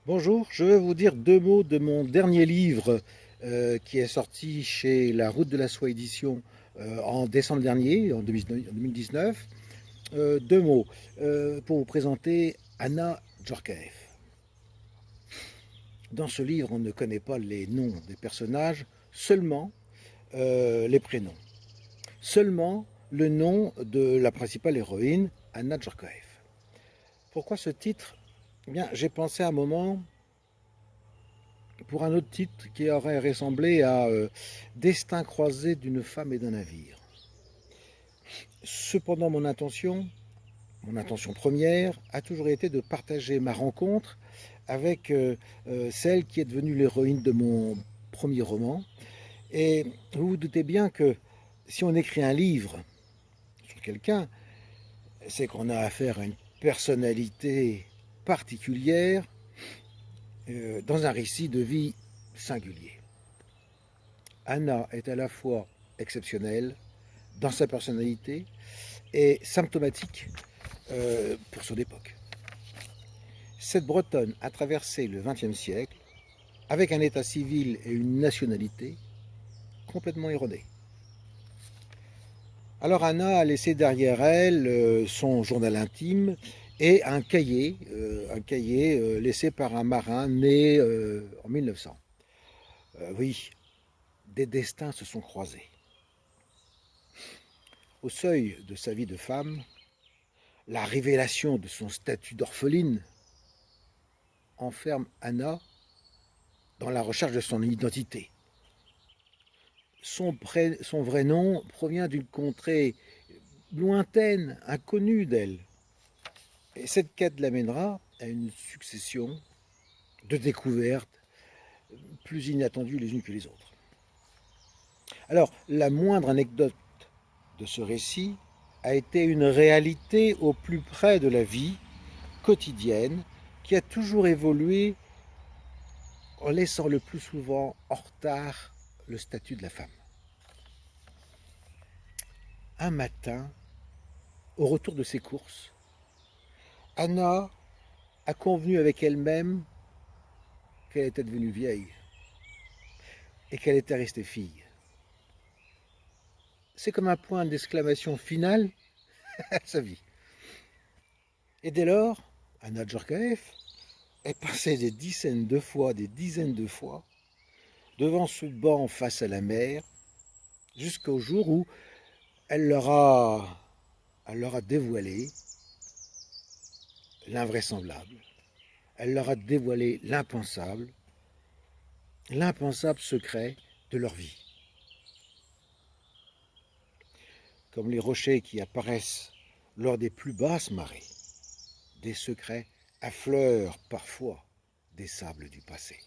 Bonjour, je vais vous dire deux mots de mon dernier livre qui est sorti chez La Route de la Soie Édition en décembre dernier, en 2019. Deux mots pour vous présenter Anna Djorkaeff. Dans ce livre, on ne connaît pas les noms des personnages, seulement les prénoms. Seulement le nom de la principale héroïne, Anna Djorkaeff. Pourquoi ce titre? Eh bien, j'ai pensé à un moment pour un autre titre qui aurait ressemblé à Destin croisé d'une femme et d'un navire. Cependant, mon intention première, a toujours été de partager ma rencontre avec celle qui est devenue l'héroïne de mon premier roman. Et vous vous doutez bien que si on écrit un livre sur quelqu'un, c'est qu'on a affaire à une personnalité particulière dans un récit de vie singulier. Anna est à la fois exceptionnelle dans sa personnalité et symptomatique pour son époque. Cette Bretonne a traversé le XXe siècle avec un état civil et une nationalité complètement erronés. Alors Anna a laissé derrière elle son journal intime et un cahier laissé par un marin né en 1900. Oui, des destins se sont croisés. Au seuil de sa vie de femme, la révélation de son statut d'orpheline enferme Anna dans la recherche de son identité. Son vrai nom provient d'une contrée lointaine, inconnue d'elle. Et cette quête l'amènera à une succession de découvertes plus inattendues les unes que les autres. Alors, la moindre anecdote de ce récit a été une réalité au plus près de la vie quotidienne qui a toujours évolué en laissant le plus souvent en retard le statut de la femme. Un matin, au retour de ses courses, Anna a convenu avec elle-même qu'elle était devenue vieille et qu'elle était restée fille. C'est comme un point d'exclamation final à sa vie. Et dès lors, Anna Djorkaeff est passée des dizaines de fois, devant ce banc face à la mer, jusqu'au jour où elle leur a, elle leur a dévoilé l'invraisemblable. Elle leur a dévoilé l'impensable secret de leur vie. Comme les rochers qui apparaissent lors des plus basses marées, des secrets affleurent parfois des sables du passé.